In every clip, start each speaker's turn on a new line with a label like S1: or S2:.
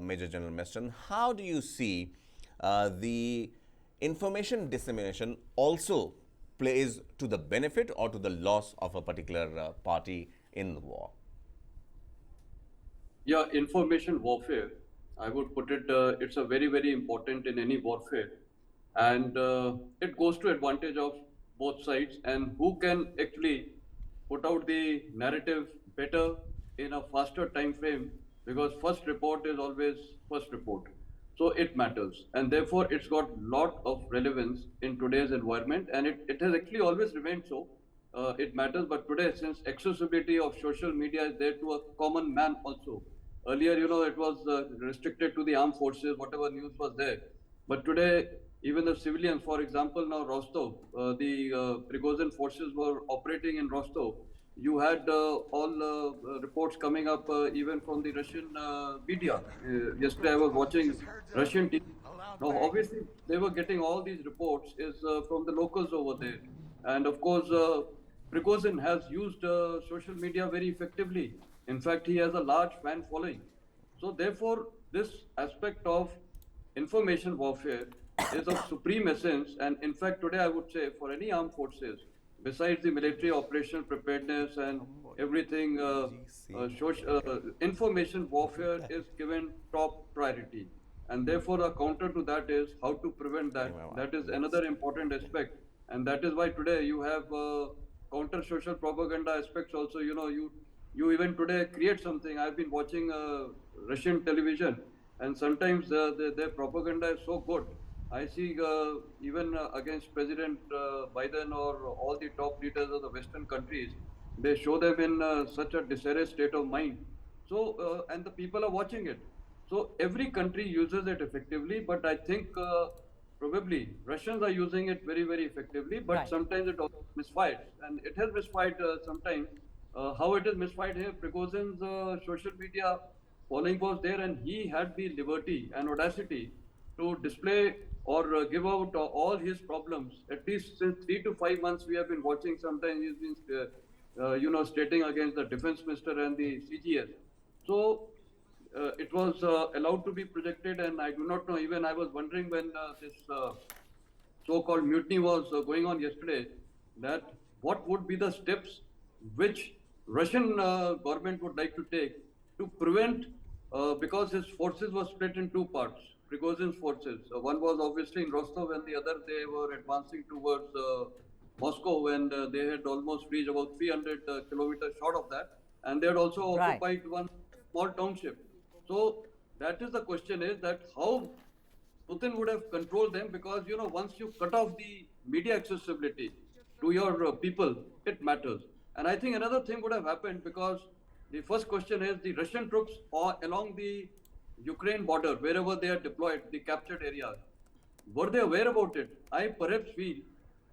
S1: Major General Meston, how do you see the information dissemination also plays to the benefit or to the loss of a particular party in the war?
S2: Yeah, information warfare, I would put it, it's a very, very important in any warfare. And it goes to advantage of both sides and who can actually put out the narrative better in a faster time frame, because first report is always first report. So it matters. And therefore it's got lot of relevance in today's environment, and it has actually always remained so. It matters, but today, since accessibility of social media is there to a common man also. Earlier, it was restricted to the armed forces, whatever news was there. But today, even the civilians, for example, now Rostov, the Prigozhin forces were operating in Rostov. You had all reports coming up even from the Russian media. Yesterday, I was watching Russian TV. Now, obviously, they were getting all these reports is from the locals over there. And of course, Prigozhin has used social media very effectively. In fact, he has a large fan following. So, therefore, this aspect of information warfare is of supreme essence. And in fact, today I would say for any armed forces, besides the military operational preparedness and everything, information warfare is given top priority. And therefore, a counter to that is how to prevent that. That is another important aspect. And that is why today you have counter social propaganda aspects also. You even today create something. I've been watching Russian television, and sometimes their propaganda is so good. I see even against President Biden or all the top leaders of the Western countries, they show them in such a disarray state of mind. So, and the people are watching it. So every country uses it effectively, but I think probably Russians are using it very, very effectively, but
S3: Right.
S2: sometimes it also misfires. And it has misfired sometimes. How it is misfired here, Prigozhin's social media following was there, and he had the liberty and audacity to display or give out all his problems. At least since 3 to 5 months, we have been watching. Sometimes he's been, stating against the defense minister and the CGS. So it was allowed to be projected, and I do not know. Even I was wondering when this so-called mutiny was going on yesterday, that what would be the steps which Russian government would like to take to prevent, because his forces were split in two parts. Prigozhin's forces. One was obviously in Rostov, and the other they were advancing towards Moscow, and they had almost reached about 300 kilometers short of that, and they had also
S3: Right.
S2: occupied one small township. So that is the question: is that how Putin would have controlled them, because once you cut off the media accessibility to your people, it matters. And I think another thing would have happened, because the first question is the Russian troops are along the Ukraine border, wherever they are deployed, the captured areas. Were they aware about it? I perhaps feel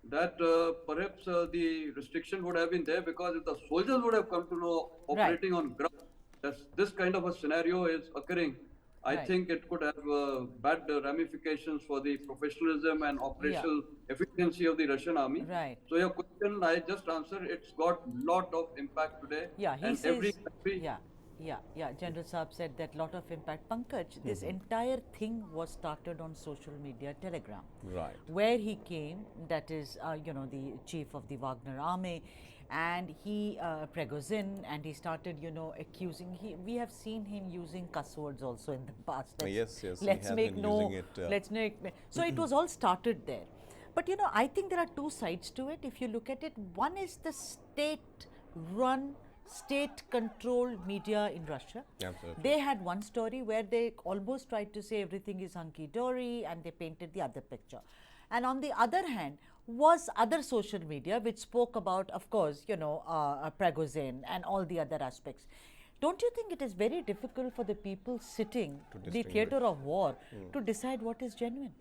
S2: that perhaps the restriction would have been there, because if the soldiers would have come to know
S3: Right.
S2: operating on ground, that this kind of a scenario is occurring, I
S3: Right.
S2: think it could have bad ramifications for the professionalism and
S3: Yeah.
S2: operational efficiency of the Russian army.
S3: Right.
S2: So your question, I just answered, it's got lot of impact today,
S3: Yeah, he
S2: and every
S3: says,
S2: country.
S3: yeah. General Saab said that lot of impact. Pankaj, this entire thing was started on social media, Telegram,
S1: Right.
S3: where he came, that is, the chief of the Wagner army, and he, Prigozhin, and he started, accusing, we have seen him using cuss words also in the past.
S1: Yes, he
S3: Let's
S1: has
S3: make
S1: been
S3: no,
S1: using it.
S3: let's make, so it was all started there. But I think there are two sides to it. If you look at it, one is the state run, state controlled media in Russia.
S1: Absolutely.
S3: They had one story where they almost tried to say everything is hunky dory, and they painted the other picture. And on the other hand, was other social media which spoke about, of course, Prigozhin and all the other aspects. Don't you think it is very difficult for the people sitting the theater of war to decide what is genuine?